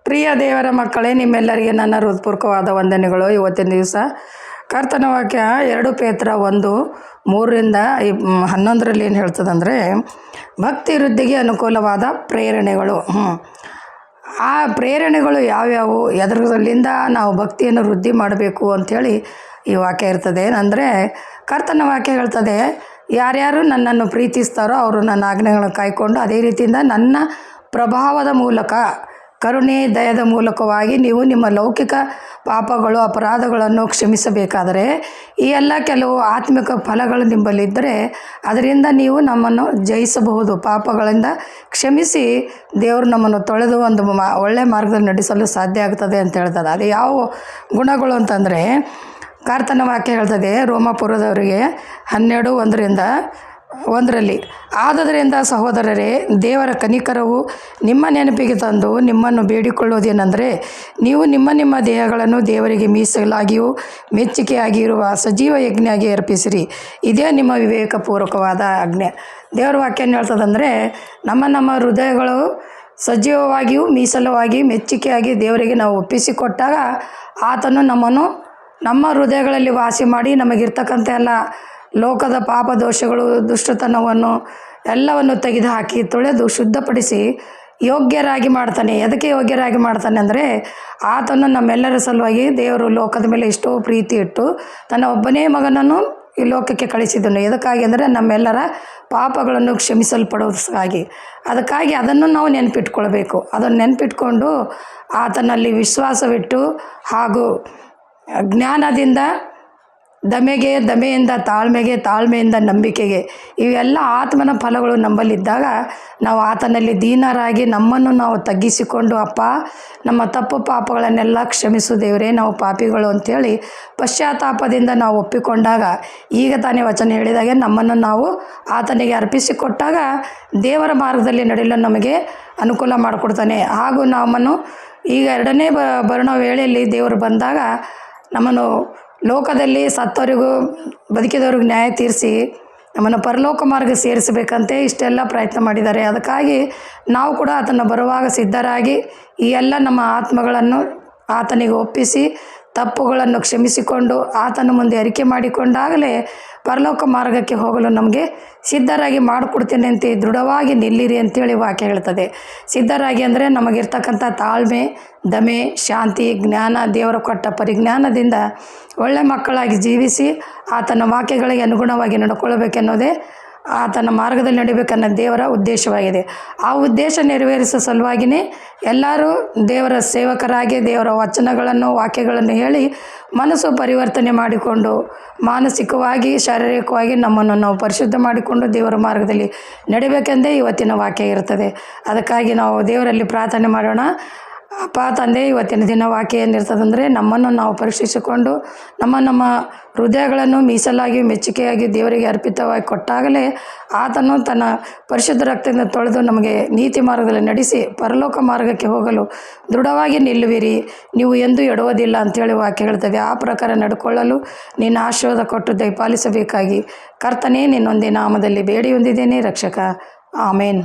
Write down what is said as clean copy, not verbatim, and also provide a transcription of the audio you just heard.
ಪ್ರಿಯ ದೇವರ ಮಕ್ಕಳೇ, ನಿಮ್ಮೆಲ್ಲರಿಗೆ ನನ್ನ ಹೃತ್ಪೂರ್ವಕವಾದ ವಂದನೆಗಳು. ಇವತ್ತಿನ ದಿವಸ ಕರ್ತನ ವಾಕ್ಯ 2 ಪೇತ್ರ 1:3-11 ಏನು ಹೇಳ್ತದಂದರೆ, ಭಕ್ತಿ ವೃದ್ಧಿಗೆ ಅನುಕೂಲವಾದ ಪ್ರೇರಣೆಗಳು. ಆ ಪ್ರೇರಣೆಗಳು ಯಾವ್ಯಾವು, ಎದರಲ್ಲಿಂದ ನಾವು ಭಕ್ತಿಯನ್ನು ವೃದ್ಧಿ ಮಾಡಬೇಕು ಅಂಥೇಳಿ ಈ ವಾಕ್ಯ ಇರ್ತದೆ. ಅಂದರೆ ಕರ್ತನ ವಾಕ್ಯ ಹೇಳ್ತದೆ, ಯಾರ್ಯಾರು ನನ್ನನ್ನು ಪ್ರೀತಿಸ್ತಾರೋ ಅವರು ನನ್ನ ಆಜ್ಞೆಗಳನ್ನು ಕಾಯ್ಕೊಂಡು ಅದೇ ರೀತಿಯಿಂದ ನನ್ನ ಪ್ರಭಾವದ ಮೂಲಕ, ಕರುಣೆ ದಯದ ಮೂಲಕವಾಗಿ ನೀವು ನಿಮ್ಮ ಲೌಕಿಕ ಪಾಪಗಳು ಅಪರಾಧಗಳನ್ನು ಕ್ಷಮಿಸಬೇಕಾದರೆ ಈ ಎಲ್ಲ ಕೆಲವು ಆತ್ಮಿಕ ಫಲಗಳು ನಿಮ್ಮಲ್ಲಿದ್ದರೆ ಅದರಿಂದ ನೀವು ನಮ್ಮನ್ನು ಜಯಿಸಬಹುದು. ಪಾಪಗಳಿಂದ ಕ್ಷಮಿಸಿ ದೇವರು ನಮ್ಮನ್ನು ತೊಳೆದು ಒಂದು ಒಳ್ಳೆಯ ಮಾರ್ಗದಲ್ಲಿ ನಡೆಸಲು ಸಾಧ್ಯ ಆಗ್ತದೆ ಅಂತ ಹೇಳ್ತದೆ. ಅದು ಯಾವ ಗುಣಗಳು ಅಂತಂದರೆ, ಕರ್ತನ ವಾಕ್ಯ ಹೇಳ್ತದೆ ರೋಮಾಪುರದವರಿಗೆ 12:1 ಆದುದರಿಂದ ಸಹೋದರರೇ, ದೇವರ ಕನಿಕರವು ನಿಮ್ಮ ನೆನಪಿಗೆ ತಂದು ನಿಮ್ಮನ್ನು ಬೇಡಿಕೊಳ್ಳುವುದೇನೆಂದರೆ, ನೀವು ನಿಮ್ಮ ನಿಮ್ಮ ದೇಹಗಳನ್ನು ದೇವರಿಗೆ ಮೀಸಲಾಗಿಯೂ ಮೆಚ್ಚುಗೆಯಾಗಿರುವ ಸಜೀವ ಯಜ್ಞವಾಗಿ ಅರ್ಪಿಸಿರಿ. ಇದೇ ನಿಮ್ಮ ವಿವೇಕಪೂರ್ವಕವಾದ ಆಜ್ಞೆ. ದೇವರ ವಾಕ್ಯ ಏನು ಹೇಳ್ತದಂದರೆ, ನಮ್ಮ ಹೃದಯಗಳು ಸಜೀವವಾಗಿಯೂ ಮೀಸಲವಾಗಿ ಮೆಚ್ಚುಗೆಯಾಗಿ ದೇವರಿಗೆ ನಾವು ಒಪ್ಪಿಸಿಕೊಟ್ಟಾಗ ಆತನು ನಮ್ಮನ್ನು ನಮ್ಮ ಹೃದಯಗಳಲ್ಲಿ ವಾಸಿ ಮಾಡಿ ನಮಗಿರ್ತಕ್ಕಂಥ ಎಲ್ಲ ಲೋಕದ ಪಾಪ ದೋಷಗಳು ದುಷ್ಟತನವನ್ನು ಎಲ್ಲವನ್ನು ತೆಗೆದುಹಾಕಿ ತೊಳೆದು ಶುದ್ಧಪಡಿಸಿ ಯೋಗ್ಯರಾಗಿ ಮಾಡ್ತಾನೆ. ಎದಕ್ಕೆ ಯೋಗ್ಯರಾಗಿ ಮಾಡ್ತಾನೆ ಅಂದರೆ, ಆತನು ನಮ್ಮೆಲ್ಲರ ಸಲುವಾಗಿ ದೇವರು ಲೋಕದ ಮೇಲೆ ಎಷ್ಟೋ ಪ್ರೀತಿ ಇಟ್ಟು ತನ್ನ ಒಬ್ಬನೇ ಮಗನನ್ನು ಈ ಲೋಕಕ್ಕೆ ಕಳಿಸಿದನು. ಎದಕ್ಕಾಗಿ ಅಂದರೆ ನಮ್ಮೆಲ್ಲರ ಪಾಪಗಳನ್ನು ಕ್ಷಮಿಸಲ್ಪಡೋದಕ್ಕಾಗಿ. ಅದಕ್ಕಾಗಿ ಅದನ್ನು ನಾವು ನೆನಪಿಟ್ಕೊಳ್ಬೇಕು. ಅದನ್ನು ನೆನಪಿಟ್ಕೊಂಡು ಆತನಲ್ಲಿ ವಿಶ್ವಾಸವಿಟ್ಟು ಹಾಗೂ ಜ್ಞಾನದಿಂದ ದಮೆಯಿಂದ ತಾಳ್ಮೆಗೆ, ತಾಳ್ಮೆಯಿಂದ ನಂಬಿಕೆಗೆ, ಇವೆಲ್ಲ ಆತ್ಮನ ಫಲಗಳು ನಮ್ಮಲ್ಲಿದ್ದಾಗ ನಾವು ಆತನಲ್ಲಿ ದೀನರಾಗಿ ನಮ್ಮನ್ನು ನಾವು ತಗ್ಗಿಸಿಕೊಂಡು, ಅಪ್ಪ ನಮ್ಮ ತಪ್ಪು ಪಾಪಗಳನ್ನೆಲ್ಲ ಕ್ಷಮಿಸು ದೇವರೇ, ನಾವು ಪಾಪಿಗಳು ಅಂಥೇಳಿ ಪಶ್ಚಾತ್ತಾಪದಿಂದ ನಾವು ಒಪ್ಪಿಕೊಂಡಾಗ, ಈಗ ತಾನೇ ವಚನ ಹೇಳಿದಾಗೆ ನಮ್ಮನ್ನು ನಾವು ಆತನಿಗೆ ಅರ್ಪಿಸಿಕೊಟ್ಟಾಗ ದೇವರ ಮಾರ್ಗದಲ್ಲಿ ನಡೆಯಲು ನಮಗೆ ಅನುಕೂಲ ಮಾಡಿಕೊಡ್ತಾನೆ. ಹಾಗೂ ನಮ್ಮನ್ನು ಈಗ 2ನೇ ಬರುಣ ವೇಳೆಯಲ್ಲಿ ದೇವರು ಬಂದಾಗ ನಮ್ಮನ್ನು ಲೋಕದಲ್ಲಿ ಸತ್ತವರಿಗೂ ಬದುಕಿದವ್ರಿಗೆ ನ್ಯಾಯ ತೀರಿಸಿ ನಮ್ಮನ್ನು ಪರಲೋಕ ಮಾರ್ಗ ಸೇರಿಸಬೇಕಂತೆ ಇಷ್ಟೆಲ್ಲ ಪ್ರಯತ್ನ ಮಾಡಿದ್ದಾರೆ. ಅದಕ್ಕಾಗಿ ನಾವು ಕೂಡ ಆತನ ಬರುವಾಗ ಸಿದ್ಧರಾಗಿ ಈ ಎಲ್ಲ ನಮ್ಮ ಆತ್ಮಗಳನ್ನು ಆತನಿಗೆ ಒಪ್ಪಿಸಿ ತಪ್ಪುಗಳನ್ನು ಕ್ಷಮಿಸಿಕೊಂಡು ಆತನ ಮುಂದೆ ಅರಿಕೆ ಮಾಡಿಕೊಂಡಾಗಲೇ ಪರಲೋಕ ಮಾರ್ಗಕ್ಕೆ ಹೋಗಲು ನಮಗೆ ಸಿದ್ಧರಾಗಿ ಮಾಡಿಕೊಡ್ತೇನೆ ಅಂತ ದೃಢವಾಗಿ ನಿಲ್ಲಿರಿ ಅಂತೇಳಿ ವಾಕ್ಯ ಹೇಳ್ತದೆ. ಸಿದ್ಧರಾಗಿ ಅಂದರೆ ನಮಗಿರ್ತಕ್ಕಂಥ ತಾಳ್ಮೆ, ದಮೆ, ಶಾಂತಿ, ಜ್ಞಾನ, ದೇವರ ಕೊಟ್ಟ ಪರಿಜ್ಞಾನದಿಂದ ಒಳ್ಳೆ ಮಕ್ಕಳಾಗಿ ಜೀವಿಸಿ ಆತನ ವಾಕ್ಯಗಳಿಗೆ ಅನುಗುಣವಾಗಿ ನಡ್ಕೊಳ್ಬೇಕೆನ್ನೋದೇ ಆತನ ಮಾರ್ಗದಲ್ಲಿ ನಡಿಬೇಕನ್ನೋ ದೇವರ ಉದ್ದೇಶವಾಗಿದೆ. ಆ ಉದ್ದೇಶ ನೆರವೇರಿಸೋ ಸಲುವಾಗಿಯೇ ಎಲ್ಲರೂ ದೇವರ ಸೇವಕರಾಗಿ ದೇವರ ವಚನಗಳನ್ನು, ವಾಕ್ಯಗಳನ್ನು ಹೇಳಿ ಮನಸ್ಸು ಪರಿವರ್ತನೆ ಮಾಡಿಕೊಂಡು ಮಾನಸಿಕವಾಗಿ, ಶಾರೀರಿಕವಾಗಿ ನಮ್ಮನ್ನು ನಾವು ಪರಿಶುದ್ಧ ಮಾಡಿಕೊಂಡು ದೇವರ ಮಾರ್ಗದಲ್ಲಿ ನಡಿಬೇಕೆಂದೇ ಇವತ್ತಿನ ವಾಕ್ಯ ಇರ್ತದೆ. ಅದಕ್ಕಾಗಿ ನಾವು ದೇವರಲ್ಲಿ ಪ್ರಾರ್ಥನೆ ಮಾಡೋಣ. ಅಪ್ಪ ತಂದೆ, ಇವತ್ತಿನ ದಿನ ವಾಕ್ಯ ಏನಿರ್ತದಂದರೆ, ನಮ್ಮನ್ನು ನಾವು ಪರೀಕ್ಷಿಸಿಕೊಂಡು ನಮ್ಮ ಹೃದಯಗಳನ್ನು ಮೀಸಲಾಗಿ ಮೆಚ್ಚುಗೆಯಾಗಿ ದೇವರಿಗೆ ಅರ್ಪಿತವಾಗಿ ಕೊಟ್ಟಾಗಲೇ ಆತನು ತನ್ನ ಪರಿಶುದ್ಧ ರಕ್ತದಿಂದ ತೊಳೆದು ನಮಗೆ ನೀತಿ ಮಾರ್ಗದಲ್ಲಿ ನಡೆಸಿ ಪರಲೋಕ ಮಾರ್ಗಕ್ಕೆ ಹೋಗಲು ದೃಢವಾಗಿ ನಿಲ್ಲುವಿರಿ, ನೀವು ಎಂದೂ ಎಡುವುದಿಲ್ಲ ಅಂಥೇಳಿ ವಾಕ್ಯ ಹೇಳ್ತದೆ. ಆ ಪ್ರಕಾರ ನಡ್ಕೊಳ್ಳಲು ನಿನ್ನ ಆಶೀರ್ವಾದ ಕೊಟ್ಟು ದಯಪಾಲಿಸಬೇಕಾಗಿ ಕರ್ತನೇ ನಿನ್ನೊಂದೇ ನಾಮದಲ್ಲಿ ಬೇಡಿ ಹೊಂದಿದ್ದೇನೆ ರಕ್ಷಕ. ಆಮೇನ್.